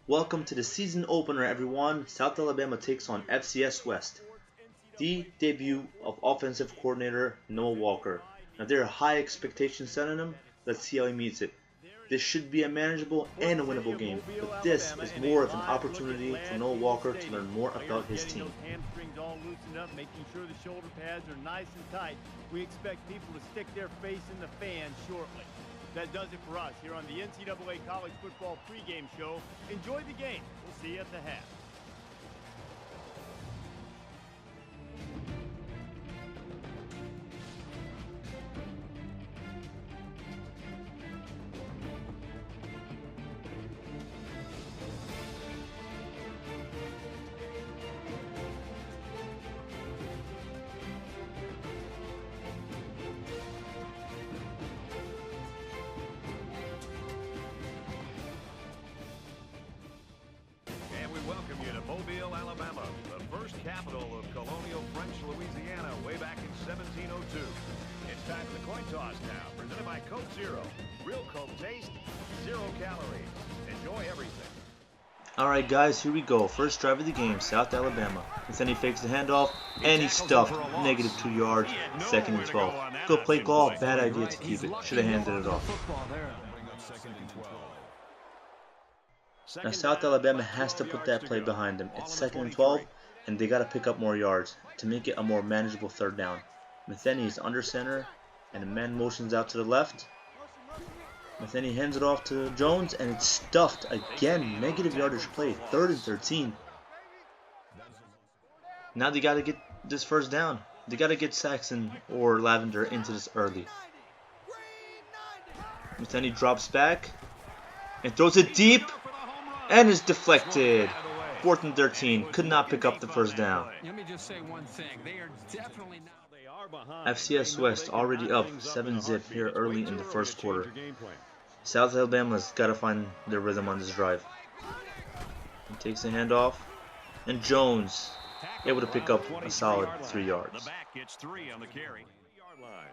Welcome to the season opener, everyone. South Alabama takes on FCS West. The debut of offensive coordinator Noah Walker. Now there are high expectations set on him. Let's see how he meets it. This should be a manageable and a winnable game, but this is more of an opportunity for Noah Walker to learn more about his team. Hamstrings all loosened up, making sure the shoulder pads are nice and tight. We expect people to stick their face in the fan shortly. That does it for us here on the NCAA College Football pregame show. Enjoy the game. We'll see you at the half. Welcome you to Mobile, Alabama, the first capital of colonial French Louisiana way back in 1702. It's time for the coin toss now, presented by Coke Zero. Real Coke taste, 0 calories. Enjoy everything. Alright guys, here we go. First drive of the game, South Alabama. And then he fakes the handoff, and he stuffed. -2 yards, 2nd and 12. Go play call, bad idea to keep it. Should have handed it off. Now South Alabama has to put that play behind them. It's 2nd and 12, and they got to pick up more yards to make it a more manageable 3rd down. Metheny is under center, and the man motions out to the left. Metheny hands it off to Jones, and it's stuffed again. Negative yardage play, 3rd and 13. Now they got to get this 1st down. They got to get Saxon or Lavender into this early. Metheny drops back and throws it deep. And is deflected. 4th and 13. Could not pick up the 1st down. Let me just say one thing. They are definitely not. FCS West already up 7-zip here early in the 1st quarter. South Alabama's got to find their rhythm on this drive. He takes the handoff. And Jones able to pick up a solid 3 yards.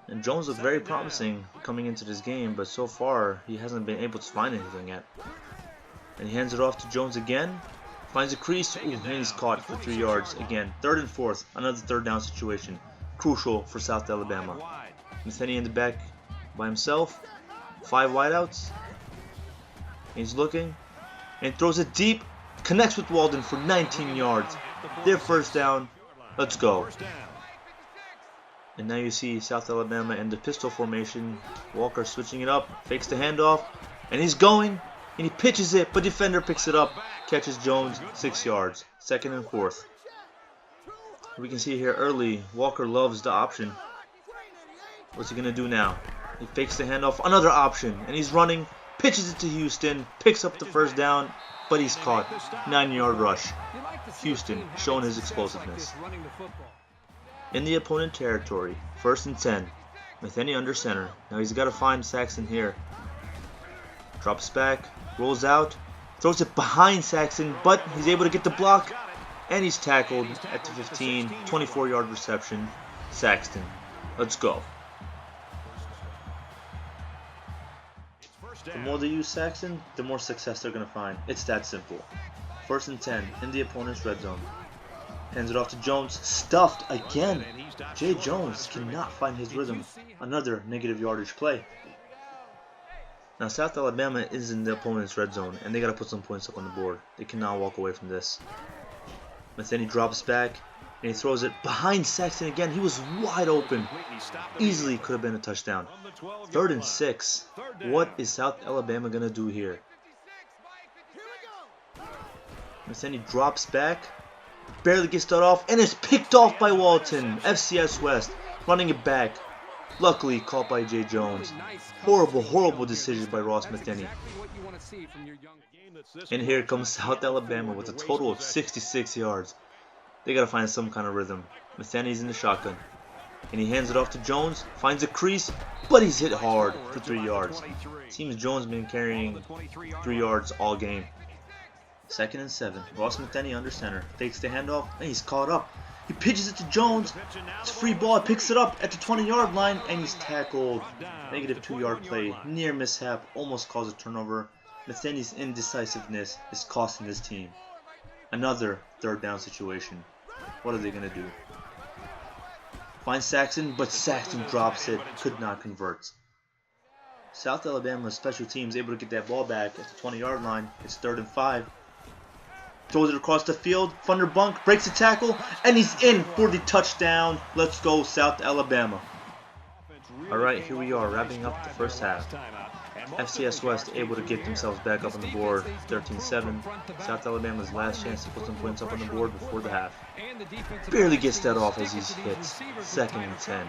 And Jones looked very promising coming into this game, but so far he hasn't been able to find anything yet. And he hands it off to Jones again. Finds a crease. Ooh, and he's caught for 3 yards again. 3rd and 4th. Another 3rd down situation. Crucial for South Alabama. Metheny in the back by himself. 5 wideouts. He's looking. And throws it deep. Connects with Walden for 19 yards. Their 1st down. Let's go. And now you see South Alabama in the pistol formation. Walker switching it up. Fakes the handoff. And he's going. And he pitches it, but defender picks it up, catches Jones 6 yards, 2nd and 4th. We can see here early, Walker loves the option. What's he gonna do now? He fakes the handoff, another option, and he's running, pitches it to Houston, picks up the 1st down, but he's caught. 9-yard rush. Houston showing his explosiveness. In the opponent territory, 1st and 10. Metheny under center. Now he's got to find Saxon here. Drops back. Rolls out, throws it behind Saxon, but he's able to get the block, and he's tackled at the 15, 24-yard reception. Saxton, let's go. The more they use Saxon, the more success they're going to find. It's that simple. 1st and 10 in the opponent's red zone. Hands it off to Jones, stuffed again. Jay Jones cannot find his rhythm. Another negative yardage play. Now South Alabama is in the opponent's red zone, and they got to put some points up on the board. They cannot walk away from this. Metheny drops back, and he throws it behind Saxon again. He was wide open. Easily could have been a touchdown. 3rd and 6. What is South Alabama going to do here? Metheny drops back, barely gets that off, and is picked off by Walton. FCS West running it back. Luckily caught by Jay Jones. Horrible decision by Ross Metheny. And here comes South Alabama with a total of 66 yards. They gotta find some kind of rhythm. Metheny's in the shotgun. And he hands it off to Jones. Finds a crease, but he's hit hard for 3 yards. Seems Jones been carrying 3 yards all game. 2nd and 7. Ross Metheny under center. Takes the handoff, and he's caught up. He pitches it to Jones. It's a free ball. He picks it up at the 20-yard line, and he's tackled. -2 yard play. Near mishap. Almost caused a turnover. Methany's indecisiveness is costing this team. Another third down situation. What are they going to do? Find Saxon, but Saxon drops it. Could not convert. South Alabama's special teams able to get that ball back at the 20-yard line. It's 3rd and 5. Throws it across the field. Thunderbunk breaks the tackle, and he's in for the touchdown. Let's go, South Alabama. Alright, here we are, wrapping up the first half. FCS West able to get themselves back up on the board, 13-7. South Alabama's last chance to put some points up on the board before the half. Barely gets that off as he's hit. 2nd and 10.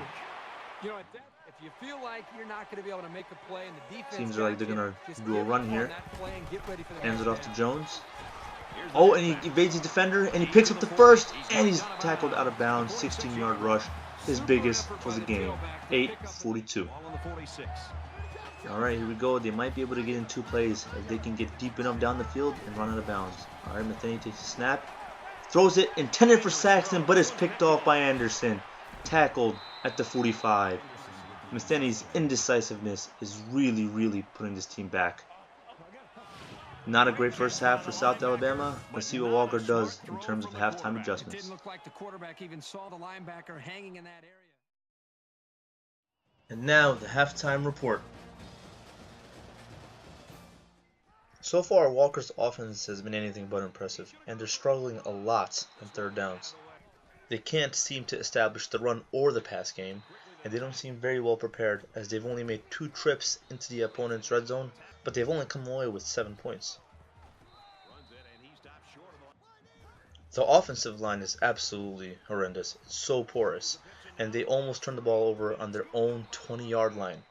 You feel like you're not going to be able to make a play and the defense seems like they're going to do a run here. Hands it off to Jones. Oh, and he evades the defender, and he picks up the first, and he's tackled out of bounds. 16-yard rush, his biggest for the game. 8:42. Alright, here we go. They might be able to get in 2 plays if they can get deep enough down the field and run out of bounds. Alright, Metheny takes a snap. Throws it, intended for Saxon, but it's picked off by Anderson. Tackled at the 45. Metheny's indecisiveness is really putting this team back. Not a great first half for South Alabama. Let's see what Walker does in terms of halftime adjustments. It didn't look like the quarterback even saw the linebacker hanging in that area. And now the halftime report. So far, Walker's offense has been anything but impressive, and they're struggling a lot on 3rd downs. They can't seem to establish the run or the pass game, and they don't seem very well prepared as they've only made 2 trips into the opponent's red zone, but they've only come away with 7 points. The offensive line is absolutely horrendous. It's so porous, and they almost turned the ball over on their own 20-yard line.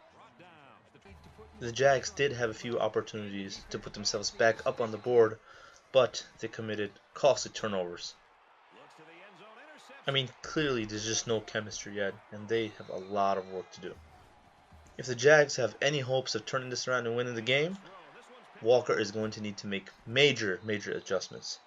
The Jags did have a few opportunities to put themselves back up on the board, but they committed costly turnovers. I mean, clearly there's just no chemistry yet, and they have a lot of work to do. If the Jags have any hopes of turning this around and winning the game, Walker is going to need to make major adjustments.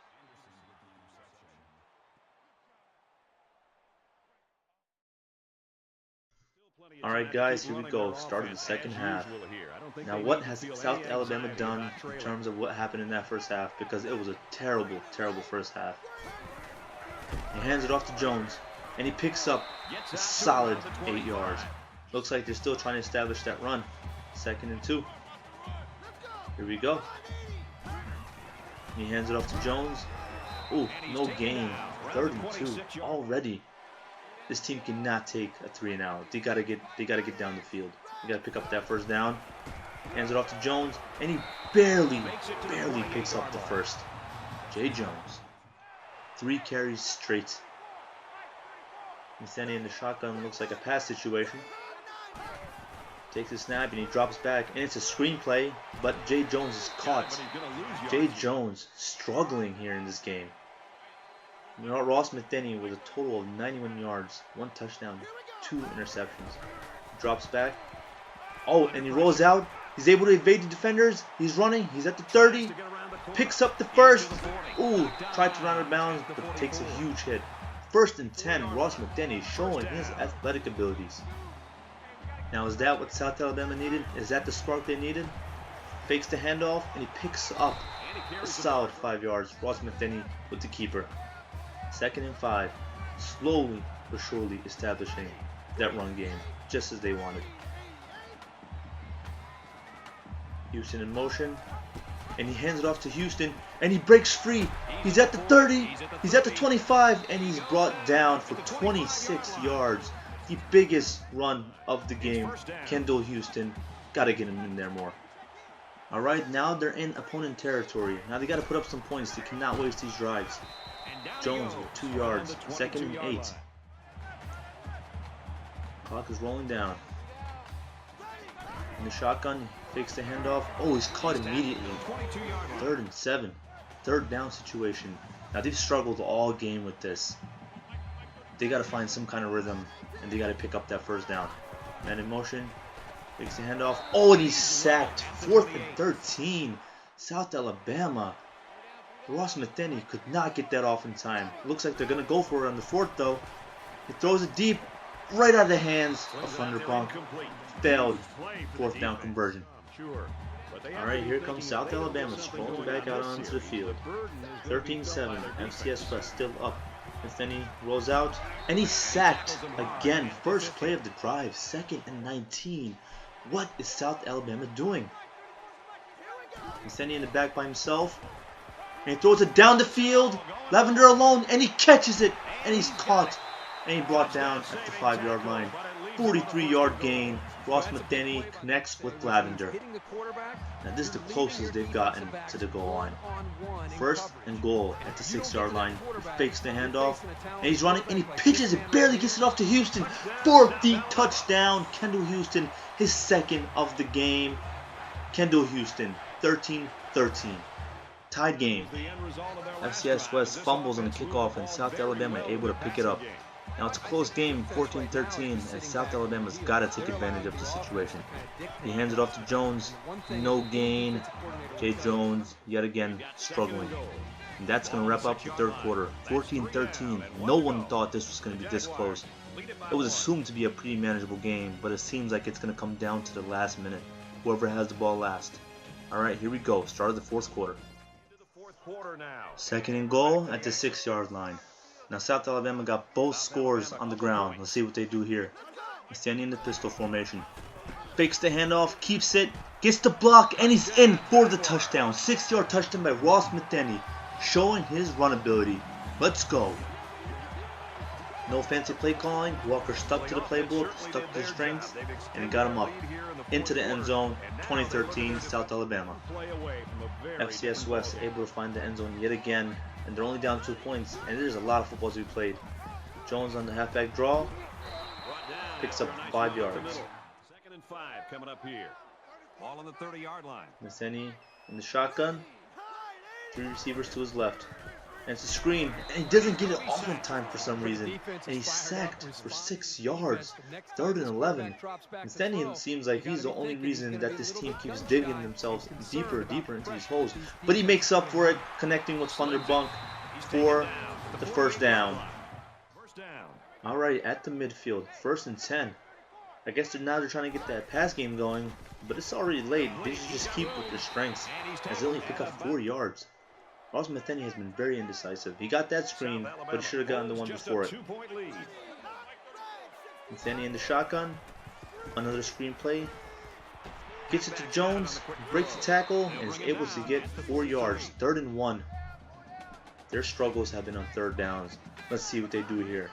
Alright guys, here we go, start of the second half. Now what has South Alabama done in terms of what happened in that first half, because it was a terrible first half. He hands it off to Jones, and he picks up a solid 8 yards. Looks like they're still trying to establish that run. 2nd and 2. Here we go. He hands it off to Jones. Ooh, no gain. 3rd and 2 already. This team cannot take a 3 and out. They gotta get down the field. They gotta pick up that first down. Hands it off to Jones, and he barely picks up the first. Jay Jones. 3 carries straight. Metheny in the shotgun, looks like a pass situation. Takes a snap and he drops back, and it's a screen play, but Jay Jones is caught. Jay Jones struggling here in this game. You know, Ross Metheny with a total of 91 yards, 1 touchdown, 2 interceptions. Drops back. Oh, and he rolls out. He's able to evade the defenders. He's running. He's at the 30. Picks up the first. Ooh, tried to run out of bounds, but takes a huge hit. 1st and 10. Ross Metheny showing his athletic abilities. Now, is that what South Alabama needed? Is that the spark they needed? Fakes the handoff, and he picks up a solid 5 yards. Ross Metheny with the keeper. 2nd and 5. Slowly but surely establishing that run game, just as they wanted. Houston in motion, and he hands it off to Houston, and he breaks free. He's at the 30, he's at the 25, and he's brought down for 26 yards. The biggest run of the game. Kendall Houston, gotta get him in there more. Alright, now they're in opponent territory. Now they gotta put up some points. They cannot waste these drives. Jones with 2 yards, 2nd and 8. Clock is rolling down. In the shotgun, fakes the handoff. Oh, he's caught immediately. 3rd and 7. 3rd down situation. Now they've struggled all game with this. They got to find some kind of rhythm, and they got to pick up that first down. Man in motion, fakes the handoff. Oh, and he's sacked. 4th and 13. South Alabama. Ross Metheny could not get that off in time. Looks like they're going to go for it on the 4th, though. He throws it deep, right out of the hands of Thunderbunk. Failed 4th down conversion. Alright, here comes South Alabama strolling back out onto the field. 13-7, FCS West still up. Anthony rolls out, and he's sacked again. First play of the drive, 2nd and 19. What is South Alabama doing? Anthony in the back by himself, and he throws it down the field. Lavender alone, and he catches it, and he's caught, and he brought down at the 5-yard line. 43-yard gain. Ross Matheny connects with Lavender. Now this is the closest they've gotten to the goal line. 1st and goal at the 6-yard line. He fakes the handoff, and he's running, and he pitches it, barely gets it off to Houston for the touchdown. Kendall Houston, his 2nd of the game. Kendall Houston, 13-13. Tied game. FCS West fumbles on the kickoff, and South Alabama able to pick it up. Now it's a close game, 14-13, and South Alabama's got to take advantage of the situation. He hands it off to Jones, no gain. Jay Jones, yet again, struggling. And that's going to wrap up the 3rd quarter, 14-13. No one thought this was going to be this close. It was assumed to be a pretty manageable game, but it seems like it's going to come down to the last minute. Whoever has the ball last. Alright, here we go, start of the 4th quarter. 2nd and goal at the 6-yard line. Now South Alabama got both scores on the ground. Let's see what they do here. He's standing in the pistol formation. Fakes the handoff, keeps it, gets the block, and he's in for the touchdown. 6-yard touchdown by Ross Matheny, showing his run ability. Let's go. No fancy play calling. Walker stuck to the playbook, stuck to his strengths, and he got him up into the end zone. 2013, South Alabama. FCS West able to find the end zone yet again, and they're only down 2 points, and there's a lot of football to be played. Jones on the halfback draw, picks up 5 yards. 2nd and 5 coming up here. Ball on the 30-yard line. Matheny in the shotgun, 3 receivers to his left. And it's a screen, and he doesn't get it off in time for some reason, and he's sacked for 6 yards. 3rd and 11. Matheny seems like he's the only reason that this team keeps digging themselves deeper and deeper into these holes. But he makes up for it, connecting with Thunderbunk for the 1st down. Alright, at the midfield, 1st and 10. I guess they're trying to get that pass game going, but it's already late. They should just keep with their strengths, as they only pick up 4 yards. Ross Matheny has been very indecisive. He got that screen, but he should have gotten the one before it. Matheny in the shotgun. Another screen play. Gets it to Jones, breaks the tackle, and is able to get 4 yards. 3rd and 1. Their struggles have been on 3rd downs. Let's see what they do here.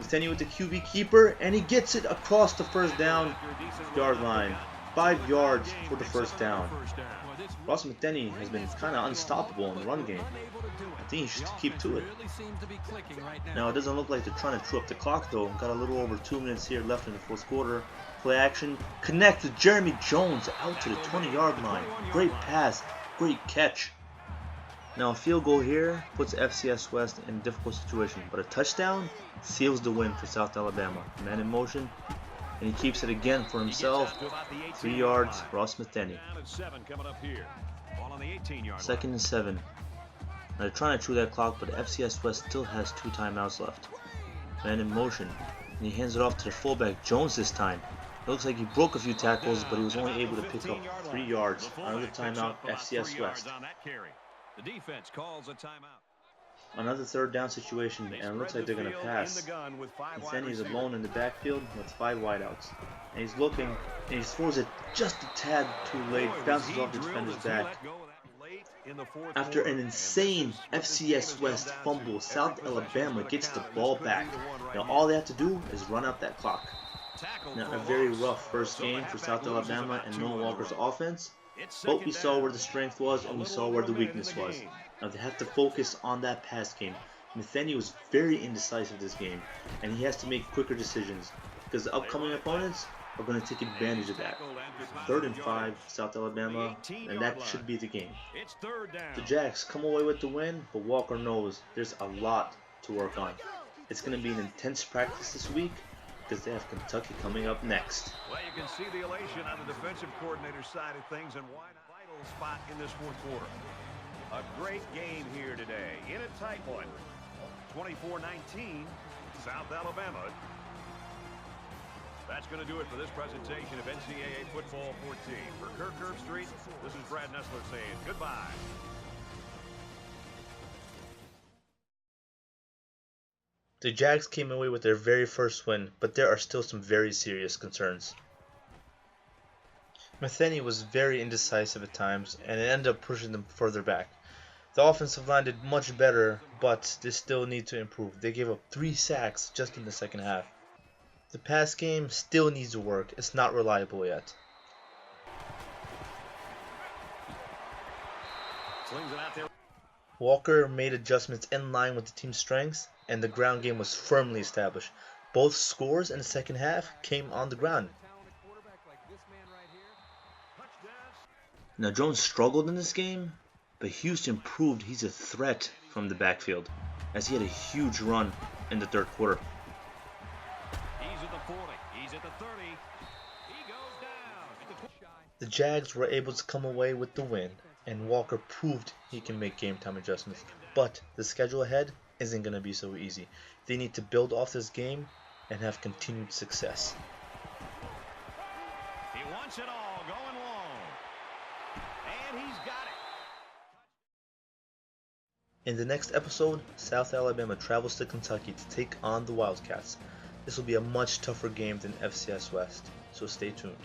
Matheny with the QB keeper, and he gets it across the 1st down yard line. 5 yards for the 1st down. Ross Matheny has been kind of unstoppable in the run game. I think he should keep to it. Now it doesn't look like they're trying to chew up the clock though. Got a little over 2 minutes here left in the 4th quarter. Play action. Connect with Jeremy Jones out to the 20-yard line. Great pass. Great catch. Now a field goal here puts FCS West in a difficult situation. But a touchdown seals the win for South Alabama. Man in motion. And he keeps it again for himself. 3 yards, Ross Matheny. 2nd and 7. Now they're trying to chew that clock, but FCS West still has 2 timeouts left. Man in motion. And he hands it off to the fullback, Jones this time. It looks like he broke a few tackles, but he was only able to pick up 3 yards. Another timeout, FCS West. The defense calls a timeout. Another 3rd down situation, and it looks like they're going to pass. Matheny is alone in the backfield with 5 wideouts. And he's looking, and he throws it just a tad too late, bounces off the defender's back. After an insane FCS West fumble, South Alabama gets the ball back. Now all they have to do is run out that clock. Now a very rough first game for South Alabama and Noah Walker's offense. But we saw where the strength was, and we saw where the weakness was. Now they have to focus on that pass game. Matheny was very indecisive this game, and he has to make quicker decisions because the upcoming opponents are going to take advantage of that. 3rd and 5, South Alabama, and that should be the game. The Jacks come away with the win, but Walker knows there's a lot to work on. It's going to be an intense practice this week because they have Kentucky coming up next. Well, you can see the elation on the defensive coordinator's side of things, and why not? Vital spot in this 4th quarter. A great game here today, in a tight one. 24-19, South Alabama. That's going to do it for this presentation of NCAA Football 14. For Kirk Herbstreit, this is Brad Nessler saying goodbye. The Jags came away with their very first win, but there are still some very serious concerns. Matheny was very indecisive at times, and it ended up pushing them further back. The offensive line did much better, but they still need to improve. They gave up 3 sacks just in the second half. The pass game still needs to work. It's not reliable yet. Slings it out there. Walker made adjustments in line with the team's strengths, and the ground game was firmly established. Both scores in the second half came on the ground. Now Jones struggled in this game, but Houston proved he's a threat from the backfield, as he had a huge run in the third quarter. He's at the 40. He's at the 30. He goes down. The Jags were able to come away with the win, and Walker proved he can make game time adjustments. But the schedule ahead isn't going to be so easy. They need to build off this game and have continued success. He wants it all going long. And he's got it. In the next episode, South Alabama travels to Kentucky to take on the Wildcats. This will be a much tougher game than FCS West, so stay tuned.